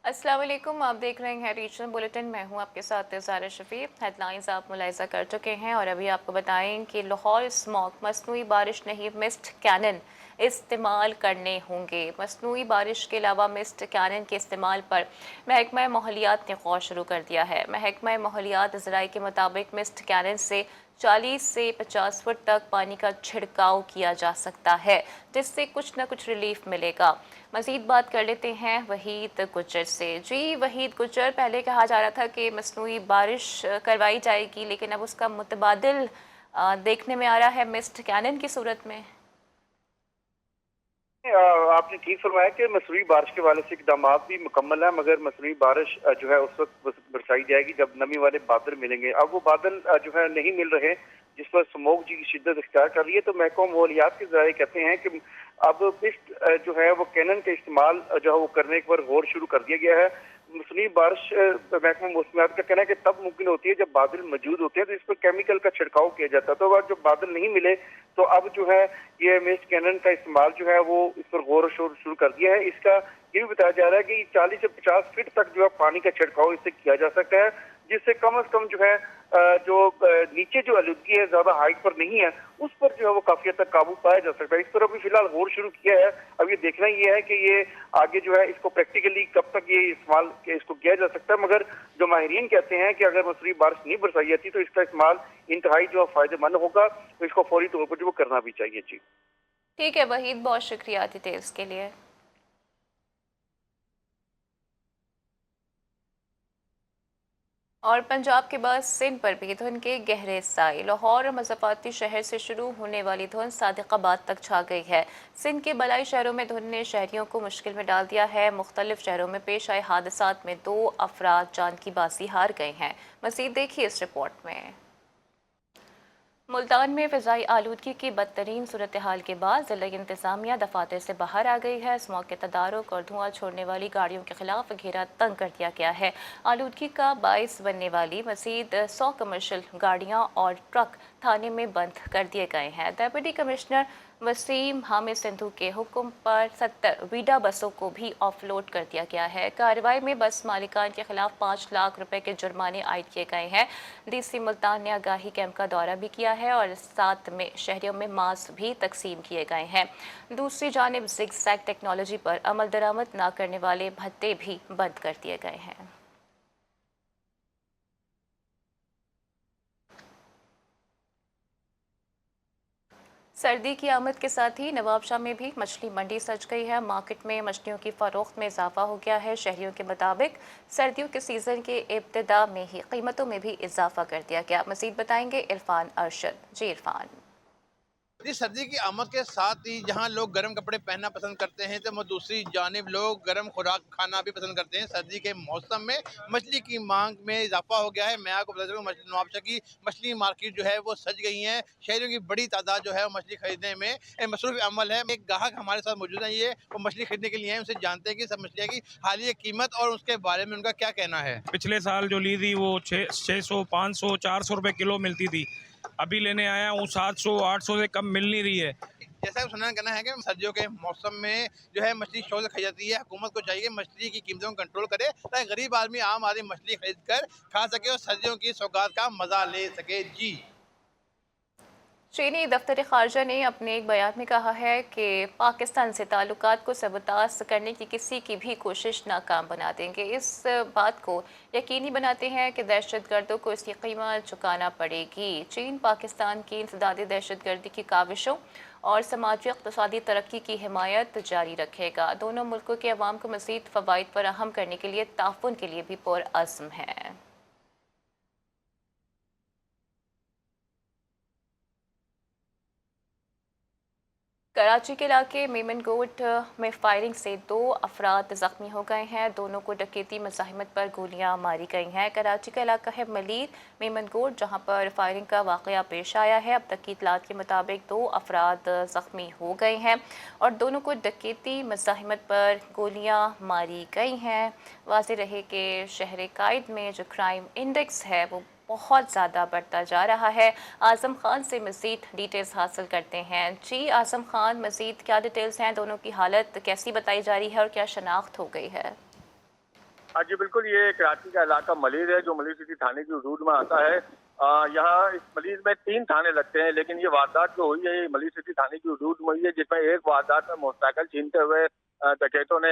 अस्सलाम वालेकुम, आप देख रहे हैं रीजनल बुलेटिन। मैं हूं आपके साथ ज़ारा शफी। हेडलाइंस आप मुलाहिज़ा कर चुके हैं और अभी आपको बताएं कि लाहौर स्मॉग मसनूई बारिश नहीं मिस्ट कैनन इस्तेमाल करने होंगे। मसनूई बारिश के अलावा मिस्ट कैनन के इस्तेमाल पर महकमा माहौलियात ने गौर शुरू कर दिया है। महकमा माहौलियात ज़राए के मुताबिक मिस्ट कैनन से 40 से 50 फुट तक पानी का छिड़काव किया जा सकता है, जिससे कुछ न कुछ रिलीफ मिलेगा। मज़ीद बात कर लेते हैं वहीद गुज्जर से। जी वहीद गुज्जर, पहले कहा जा रहा था कि मसनूई बारिश करवाई जाएगी, लेकिन अब उसका मुतबादिल देखने में आ रहा है मिस्ट कैनन की सूरत में। आपने ठीक फरमाया कि मसरूई बारिश के वाले से इकदाम भी मुकम्मल है, मगर मसरूई बारिश जो है उस वक्त बरसाई जाएगी जब नमी वाले बादल मिलेंगे। अब वो बादल जो है नहीं मिल रहे, जिस पर स्मोक जी की शिद्दत इख्तियार कर रही है। तो महकमा माहौलियात के जराये कहते हैं कि अब मिस्ट जो है वो कैनन का इस्तेमाल जो है वो करने पर गौर शुरू कर दिया गया है। मसरूई बारिश महकमा मौसमियात का कहना है कि तब मुमकिन होती है जब बादल मौजूद होते हैं, तो इस पर केमिकल का छिड़काव किया जाता है। तो अगर जब बादल नहीं मिले तो अब जो है ये मिस्ट कैनन का इस्तेमाल जो है वो इस पर गौर शोर शुरू कर दिया है। इसका ये भी बताया जा रहा है कि 40 से 50 फीट तक जो है पानी का छिड़काव इससे किया जा सकता है, जिससे कम से कम जो है नीचे जो आलूदगी है ज्यादा हाइट पर नहीं है, उस पर जो है वो काफी हद तक काबू पाया जा सकता है। इस पर अभी फिलहाल गौर शुरू किया है। अब ये देखना ये है कि ये आगे जो है इसको प्रैक्टिकली कब तक ये इस्तेमाल इसको किया जा सकता है। मगर जो माहिरीन कहते हैं कि अगर मसरूई बारिश नहीं बरसाई जाती तो इसका इस्तेमाल इंतहाई जो है फायदेमंद होगा, तो इसको फौरी तौर पर जो वो करना भी चाहिए। जी ठीक है वहीद, बहुत शुक्रिया डिटेल्स के लिए। और पंजाब के बाद सिंध पर भी धुंध के गहरे साए। लाहौर और मज़ाफ़ाती शहर से शुरू होने वाली धुंध सादिक़ाबाद तक छा गई है। सिंध के बलाई शहरों में धुंध ने शहरियों को मुश्किल में डाल दिया है। मुख्तलिफ शहरों में पेश आए हादसात में 2 अफराद जान की बाजी हार गए हैं। मज़ीद देखिए इस रिपोर्ट में। मुल्तान में फ़िज़ाई आलूदगी की बदतरीन सूरत हाल के बाद ज़िला इंतज़ामिया दफातर से बाहर आ गई है। इस मौके तदारुक और धुआं छोड़ने वाली गाड़ियों के खिलाफ घेरा तंग कर दिया गया है। आलूदगी का बायस बनने वाली मज़ीद 100 कमर्शल गाड़ियाँ और ट्रक थाने में बंद कर दिए गए हैं। डेप्यूटी कमिश्नर वसीम हामिद सिंधु के हुक्म पर 70 वीडा बसों को भी ऑफलोड कर दिया गया है। कार्रवाई में बस मालिकान के खिलाफ 5 लाख रुपए के जुर्माने आयद किए गए हैं। डीसी मुल्तान ने आगाही कैंप का दौरा भी किया है और साथ में शहरियों में मास्क भी तकसीम किए गए हैं। दूसरी जानिब जिग जैग टेक्नोलॉजी पर अमल दरामद न करने वाले भत्ते भी बंद कर दिए गए हैं। सर्दी की आमद के साथ ही नवाबशाह में भी मछली मंडी सज गई है। मार्केट में मछलियों की फरोख्त में इजाफा हो गया है। शहरियों के मुताबिक सर्दियों के सीज़न के इब्तिदा में ही कीमतों में भी इजाफा कर दिया गया। मज़ीद बताएंगे इरफान अरशद। जी इरफान। जी, सर्दी की आमद के साथ ही जहाँ लोग गर्म कपड़े पहनना पसंद करते हैं, तो दूसरी जानिब लोग गर्म खुराक खाना भी पसंद करते हैं। सर्दी के मौसम में मछली की मांग में इजाफा हो गया है। मैं आपको बता दूं, नवाबशाह की मछली मार्केट जो है वो सज गई है। शहरियों की बड़ी तादाद जो है वो मछली खरीदने में मसरूफ अमल है। एक ग्राहक हमारे साथ मौजूद है, ये वो मछली खरीदने के लिए हैं। उनसे जानते हैं कि सब मछलियाँ की हालिया कीमत और उसके बारे में उनका क्या कहना है। पिछले साल जो ली थी वो 600 500 400 रुपए किलो मिलती थी। अभी लेने आया हूँ 700 800 से कम मिल नहीं रही है। जैसा सुनने का कहना है कि सर्दियों के मौसम में जो है मछली शौक से खाई जाती है। हुकूमत को चाहिए मछली की कीमतों को कंट्रोल करे, ताकि गरीब आदमी आम आदमी मछली खरीद कर खा सके और सर्दियों की सौगात का मजा ले सके। जी चीनी दफ्तर खारजा ने अपने एक बयान में कहा है कि पाकिस्तान से ताल्लुकात को सबतास करने की किसी की भी कोशिश नाकाम बना देंगे। इस बात को यकीनी बनाते हैं कि दहशत गर्दों को इसकी कीमत चुकाना पड़ेगी। चीन पाकिस्तान की इंसदादी दहशत गर्दी की काविशों और समाजी इक़्तिसादी तरक्की की हिमायत जारी रखेगा। दोनों मुल्कों के अवाम को मज़ीद फ़वाइद फराहम करने के लिए ताउन के लिए भी पुरअज़्म है। कराची के इलाके मेमनगोट में फायरिंग से 2 अफराद जख्मी हो गए हैं। दोनों को डकैती मज़ाहिमत पर गोलियां मारी गई हैं। कराची का इलाका है मलीर मेमनगोट, जहां पर फायरिंग का वाक़या पेश आया है। अब तक की इतलात के मुताबिक 2 अफराद ज़ख्मी हो गए हैं और दोनों को डकैती मज़ाहिमत पर गोलियाँ मारी गई हैं। वाज़ेह रहे कि शहर कायद में जो क्राइम इंडेक्स है वो बहुत ज़्यादा बढ़ता जा रहा है। आज़म खान से मज़ीद डिटेल्स हासिल करते हैं। जी आज़म खान, मज़ीद क्या डिटेल्स हैं? दोनों की हालत कैसी बताई जा रही है और क्या शनाख्त हो गई है? हाँ जी बिल्कुल, ये कराची का इलाका मलिर है जो मलिर सिटी थाने की हदूद में आता है। यहाँ इस मलिर में 3 थाने लगते हैं, लेकिन ये वारदात जो हुई है ये मलिर सिटी थाने की हदूद में हुई है, जिसमें एक वारदात में मोटरसाइकिल छीनते हुए डकैतों ने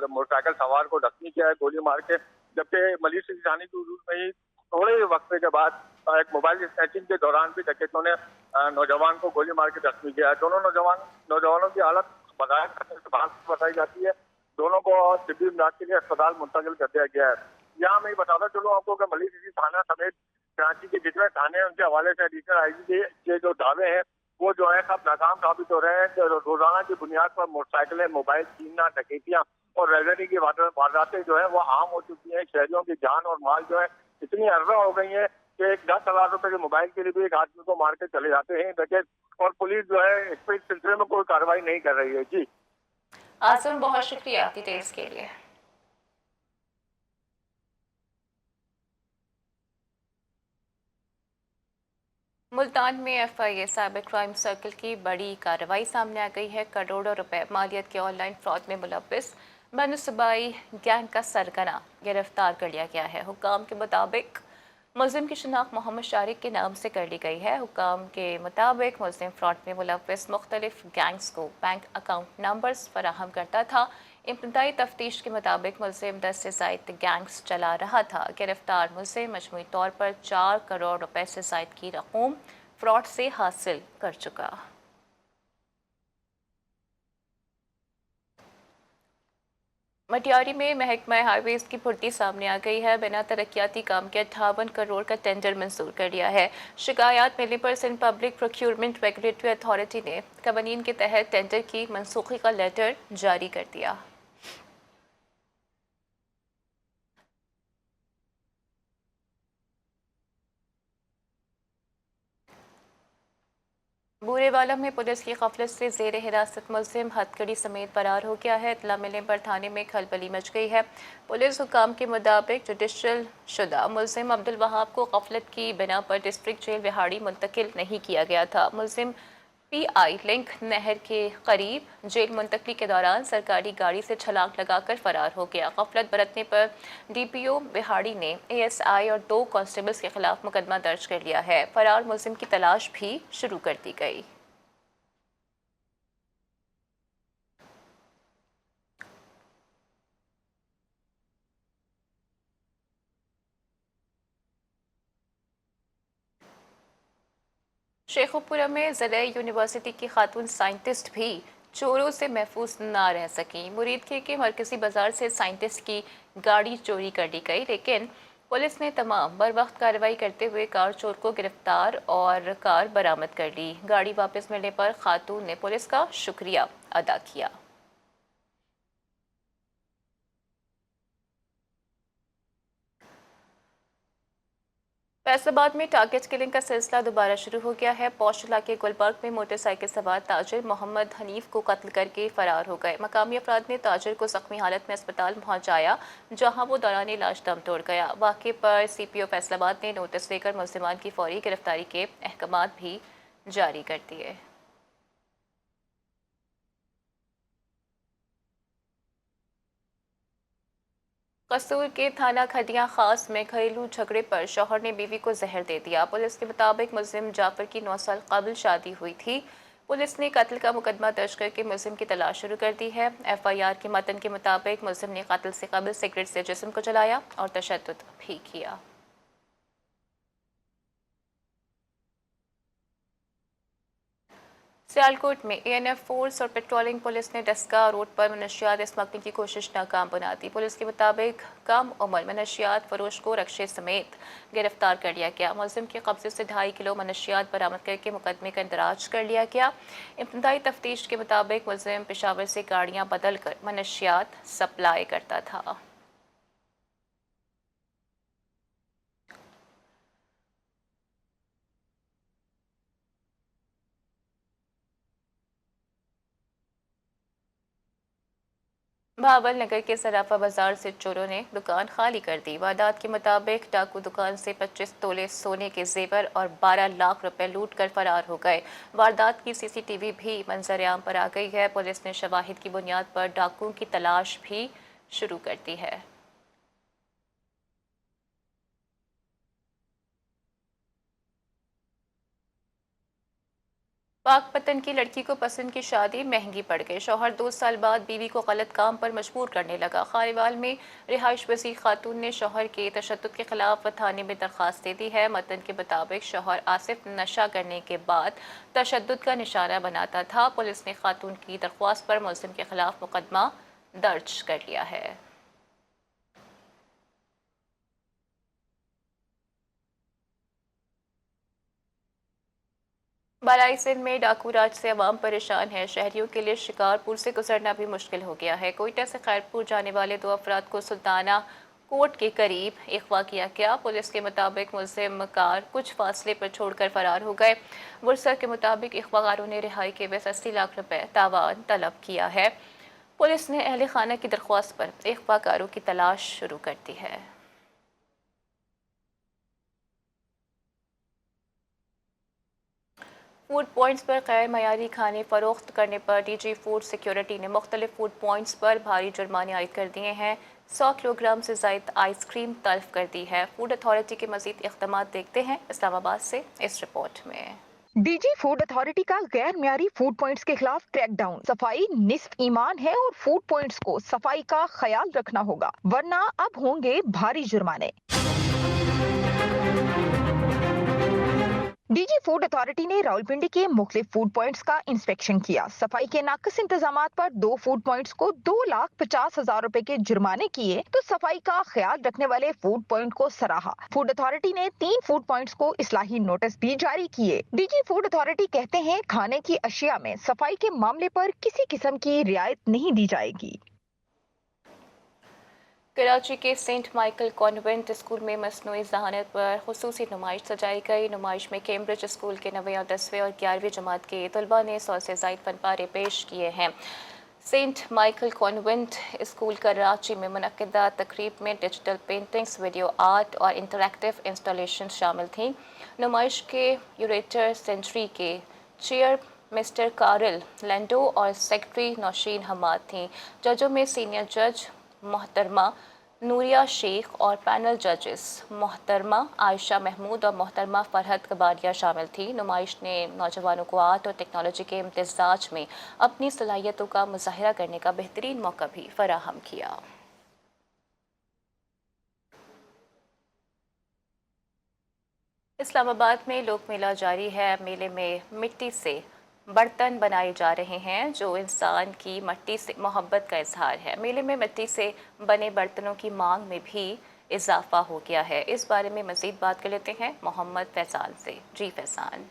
मोटरसाइकिल सवार को जख्मी किया है गोली मार के। जबकि मलिर सिटी थाने की हदूद में ही थोड़े वक्फे के बाद एक मोबाइल स्नैचिंग के दौरान भी डकैतों ने नौजवान को गोली मार के जख्मी किया है। दोनों नौजवानों की हालत बताई जाती है। दोनों को तिब्बी इमदाद के लिए अस्पताल मुंतकिल कर दिया गया है। यहाँ मैं बताता चलूँ आपको कि मलिर सिटी थाना समेत कराची के जितने थाने हैं उनके हवाले से एडिशनल आईजी के जो दावे हैं वो जो है सब नाकाम साबित हो रहे हैं। रोजाना की बुनियाद पर मोटरसाइकिलें, मोबाइल छीनना, डकैतियां और रेजनी की वारदातें जो है वो आम हो चुकी हैं। शहरियों की जान और माल जो है इतनी अर्जा हो गई है कि 10,000 रुपए के मोबाइल के लिए भी एक आदमी को मार के चले जाते हैं डकैत, और पुलिस जो है इस सिलसिले में कोई कार्रवाई नहीं कर रही है। जी आजम, बहुत शुक्रिया डिटेल्स के लिए। मुल्तान में एफआईए साइबर क्राइम सर्कल की बड़ी कार्रवाई सामने आ गई है। करोड़ों रुपए मालियत के ऑनलाइन फ्रॉड में मुलव्विस बनसूबाई गैंग का सरगना गिरफ्तार कर लिया गया है। हुक्काम के मुताबिक मुलजिम की शनाख्त मोहम्मद शारिक के नाम से कर ली गई है। हुक्काम के मुताबिक मुलजिम फ्रॉड में मुलव्विस मुख्तलिफ गैंग्स को बैंक अकाउंट नंबर्स फराहम करता था। इब्तदाई तफ्तीश के मुताबिक मुलजिम 10 से ज़ायद गैंग्स चला रहा था। गिरफ्तार मुलजिम मजमूई तौर पर 4 करोड़ रुपए से ज़ायद की रकूम फ्रॉड से हासिल कर चुका। मटियारी में महकमा हाईवेज की फुर्ती सामने आ गई है। बिना तरक्याती काम के 58 करोड़ का टेंडर मंजूर कर लिया है। शिकायत मिलने पर Sindh public procurement regulatory authority ने कवानीन के तहत टेंडर की मनसूखी का लेटर जारी कर दिया। बूरेवाला में पुलिस की गफलत से जेर हिरासत मुलजिम हथकड़ी समेत फरार हो गया है। इत्तला मिलने पर थाने में खलबली मच गई है। पुलिस हुकाम के मुताबिक जुडिशल शुदा मुलजिम अब्दुल वहाब को गफलत की बिना पर डिस्ट्रिक्ट जेल विहाड़ी मुंतकिल नहीं किया गया था। मुलजिम पीआई लिंक नहर के करीब जेल मुंतकली के दौरान सरकारी गाड़ी से छलांग लगाकर फरार हो गया। गफलत बरतने पर डीपीओ बिहाड़ी ने एएसआई और 2 कांस्टेबल्स के खिलाफ मुकदमा दर्ज कर लिया है। फरार मुलजिम की तलाश भी शुरू कर दी गई। शेखुपुरा में ज़िले यूनिवर्सिटी की खातून साइंटिस्ट भी चोरों से महफूज ना रह सकी। मुरीदखे के मरकजी बाजार से साइंटिस्ट की गाड़ी चोरी कर ली गई, लेकिन पुलिस ने तमाम बर वक्त कार्रवाई करते हुए कार चोर को गिरफ्तार और कार बरामद कर ली। गाड़ी वापस मिलने पर खातून ने पुलिस का शुक्रिया अदा किया। फैसलाबाद में टारगेट किलिंग का सिलसिला दोबारा शुरू हो गया है। पौष इलाके गुलबर्ग में मोटरसाइकिल सवार ताजिर मोहम्मद हनीफ को कत्ल करके फरार हो गए। मकामी अफराद ने ताजिर को जख्मी हालत में अस्पताल पहुंचाया, जहां वो दौरान इलाज दम तोड़ गया। वाक़े पर सीपीओ फैसलाबाद ने नोटिस देकर मुलजिमान की फौरी गिरफ्तारी के अहकाम भी जारी कर दिए। कसूर के थाना खदिया खास में घरेलू झगड़े पर शौहर ने बीवी को जहर दे दिया। पुलिस के मुताबिक मुलजिम जाफर की 9 साल कबल शादी हुई थी। पुलिस ने कत्ल का मुकदमा दर्ज करके मुलजिम की तलाश शुरू कर दी है। एफआईआर के मतन के मुताबिक मुलजिम ने कत्ल से कबल सिगरेट से जिस्म को जलाया और तशद्दुद भी किया। सियालकोट में एएनएफ फोर्स और पेट्रोलिंग पुलिस ने डस्का रोड पर मनशियात स्मगलिंग की कोशिश नाकाम बना दी। पुलिस के मुताबिक कम उम्र मनशियात फरोश को रक्षे समेत गिरफ्तार कर लिया गया। मुलजिम के कब्जे से 2.5 किलो मनशियात बरामद करके मुकदमे का इंदराज कर लिया गया। इब्तदाई तफ्तीश के मुताबिक मुलजिम पेशावर से गाड़ियाँ बदल कर मनशियात सप्लाई करता था। भावल नगर के सराफा बाजार से चोरों ने दुकान खाली कर दी। वारदात के मुताबिक डाकू दुकान से 25 तोले सोने के जेवर और 12 लाख रुपए लूट कर फरार हो गए। वारदात की सीसीटीवी भी मंजर आम पर आ गई है। पुलिस ने शवाहिद की बुनियाद पर डाकुओं की तलाश भी शुरू कर दी है। पाक पतन की लड़की को पसंद की शादी महंगी पड़ गई। शौहर 2 साल बाद बीवी को गलत काम पर मजबूर करने लगा। खारीवाल में रिहाइश पजीर खातून ने शौहर के तशद्दुद के खिलाफ थाने में दरख्वास्त दे दी है। मतन के मुताबिक शौहर आसिफ नशा करने के बाद तशद्दुद का निशाना बनाता था। पुलिस ने खातून की दरख्वास्त पर मुलजिम के खिलाफ मुकदमा दर्ज कर लिया है। बालाई सिंध में डाकू राज से अवाम परेशान है। शहरियों के लिए शिकारपुर से गुजरना भी मुश्किल हो गया है। कोयटा से खैरपुर जाने वाले 2 अफराद को सुल्ताना कोट के करीब अगवा किया गया। पुलिस के मुताबिक मुलजिम कार कुछ फासले पर छोड़कर फरार हो गए। वर्सा के मुताबिक अगवाकारों ने रिहाई के एवज 80 लाख रुपए तावान तलब किया है। पुलिस ने अहले खाना की दरख्वास्त पर अगवाकारों की तलाश शुरू कर दी है। फूड पॉइंट्स पर गैर मयारी खाने फरोख्त करने पर डीजी फूड सिक्योरिटी ने मुख्तलिफ फूड पॉइंट्स पर भारी जुर्माने आयद कर दिए हैं। 100 किलोग्राम से ज़ायद आइसक्रीम तल्फ कर दी है। फूड अथॉरिटी के मज़ीद इक़दाम देखते हैं इस्लामाबाद से इस रिपोर्ट में। डीजी फूड अथॉरिटी का गैर म्यारी फूड पॉइंट्स के खिलाफ क्रैकडाउन। सफाई निस्फ ईमान है और फूड पॉइंट्स को सफाई का ख्याल रखना होगा, वरना अब होंगे भारी जुर्माने। डीजी फूड अथॉरिटी ने रावलपिंडी के मुख्तलिफ फूड पॉइंट्स का इंस्पेक्शन किया। सफाई के नाक़िस इंतजामात पर 2 फूड पॉइंट्स को 2,50,000 रुपए के जुर्माने किए तो सफाई का ख्याल रखने वाले फूड पॉइंट को सराहा। फूड अथॉरिटी ने 3 फूड पॉइंट्स को इस्लाही नोटिस भी जारी किए। डीजी फूड अथॉरिटी कहते हैं खाने की अशिया में सफाई के मामले पर किसी किस्म की रियायत नहीं दी जाएगी। कराची के सेंट माइकल कॉन्वेंट स्कूल में मसनूई ज़हानत पर खुसूसी नुमाइश सजाई गई। नुमाइश में कैम्ब्रिज स्कूल के 9वीं और 10वीं और 11वीं जमात के तलबा ने 100 से ज़ायद फनपारे पेश किए हैं। Saint Michael convent school Karachi में मुनक्किदा तकरीब में डिजिटल पेंटिंग्स, वीडियो आर्ट और इंटरैक्टिव इंस्टॉलेशन शामिल थीं। नुमाइश के यूरेटर सेंचुरी के चेयर मिस्टर कारल लैंडो और सेक्रेटरी नौशीन हमाद थीं। जजों में सीनियर जज मोहतरमा नूरिया शेख और पैनल जजेस मोहतरमा आयशा महमूद और मोहतरमा फरहत कबारिया शामिल थी। नुमाइश ने नौजवानों को आर्ट और टेक्नोलॉजी के इम्तिजाज में अपनी सलाहियतों का मुजाहिरा करने का बेहतरीन मौका भी फराहम किया। इस्लामाबाद में लोक मेला जारी है। मेले में मिट्टी से बर्तन बनाए जा रहे हैं जो इंसान की मिट्टी से मोहब्बत का इजहार है। मेले में मिट्टी से बने बर्तनों की मांग में भी इजाफा हो गया है। इस बारे में मज़ीद बात कर लेते हैं मोहम्मद फैज़ान से। जी फैज़ान।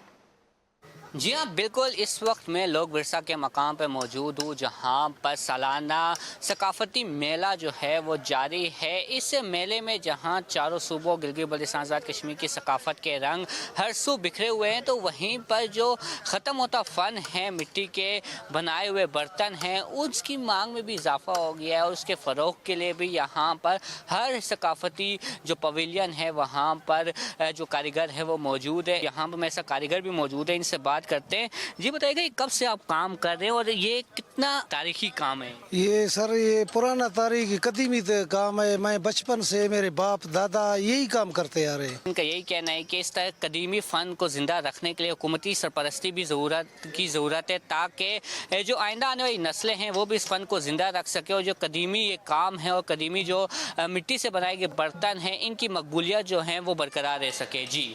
जी हाँ, बिल्कुल। इस वक्त मैं लोक विरसा के मकाम पर मौजूद हूँ जहाँ पर सालाना सकाफती मेला जो है वो जारी है। इस मेले में जहाँ चारों सूबों गिलगित बल्तिस्तान आज़ाद कश्मीर की सकाफत के रंग हर सू बिखरे हुए हैं, तो वहीं पर जो ख़त्म होता फ़न है, मिट्टी के बनाए हुए बर्तन हैं, उसकी मांग में भी इजाफा हो गया है और उसके फ़रोग के लिए भी यहाँ पर हर सकाफती जो पवेलियन है वहाँ पर जो कारीगर है वो मौजूद है। यहाँ पर ऐसा कारीगर भी मौजूद है, इनसे बात करते हैं। जी बताइएगा, कब से आप काम कर रहे हैं और ये कितना तारीखी काम है? ये सर ये पुराना तारीखी कदीमी काम है। मैं बचपन से मेरे बाप दादा यही काम करते आ रहे हैं। इनका यही कहना है कि इस तरह कदीमी फ़न को ज़िंदा रखने के लिए हुकूमती सरपरस्ती भी ज़रूरत है ताकि जो आइंदा आने वाली नस्लें हैं वो भी इस फ़न को ज़िंदा रख सके और जो कदीमी ये काम है और कदीमी जो मिट्टी से बनाए गए बर्तन हैं इनकी मकबूलियत जो है वो बरकरार रह सके। जी,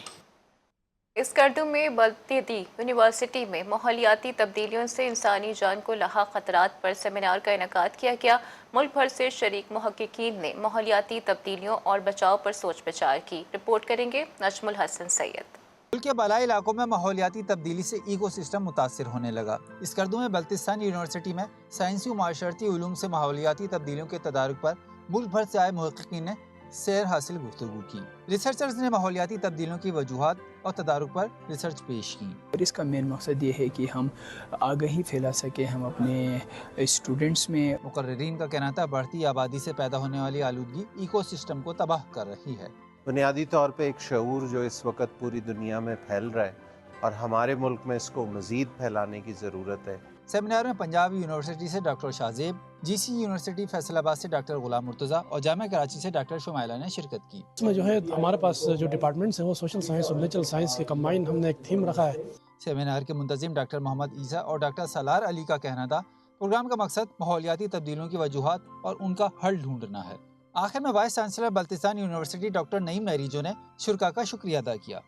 स्कर्दू में बल्दियाती यूनिवर्सिटी में माहौलियाती तब्दीलियों से इंसानी जान को लाहक खतरात पर सेमिनार का इनेकाद किया गया। मुल्क भर से शरीक मुहक्किकीन ने माहौलियाती तब्दीलियों और बचाव पर सोच विचार की। रिपोर्ट करेंगे नजमुल हसन सैयद। मुल्क के बालाई इलाकों में माहौलियाती तब्दीली से इकोसिस्टम मुतासिर होने लगा। स्कर्दू में बल्तिस्तान यूनिवर्सिटी में साइंसी और माशरती उलूम से माहौलियाती तब्दीलियों के तदारुक पर मुल्क भर से आए मुहक्किकीन ने सैर हासिल गुफ्तगू की। रिसर्चर्स ने माहौलियाती तब्दीलियों की वजूहात और तदारुक पर रिसर्च पेश की। और इसका मेन मकसद ये है कि हम आगाही फैला सकें, हम अपने स्टूडेंट्स में। मुकर्रिरीन का कहना था बढ़ती आबादी से पैदा होने वाली आलूदगी इकोसिस्टम को तबाह कर रही है। बुनियादी तौर पे एक शऊर जो इस वक्त पूरी दुनिया में फैल रहा है और हमारे मुल्क में इसको मज़ीद फैलाने की ज़रूरत है। सेमिनार में पंजाब यूनिवर्सिटी से doctor Shahzeb, GC university Faisalabad से डॉक्टर गुलाम मुर्तज़ा और जामिया कराची से डॉक्टर शुमाइला ने शिरकत की। इसमें जो है हमारे पास जो डिपार्टमेंट्स हैं वो सोशल साइंस और नेचुरल साइंस के कंबाइन हमने एक थीम रखा है। सेमिनार के मुंतजिम डॉक्टर मोहम्मद ईसा और डॉक्टर सलार अली का कहना था, प्रोग्राम का मकसद माहौलियाती तब्दीलियों की वजूहात और उनका हल ढूंढना है। आखिर में vice chancellor Baltistan university doctor Naeem Narejo ने शुरा का शुक्रिया अदा किया।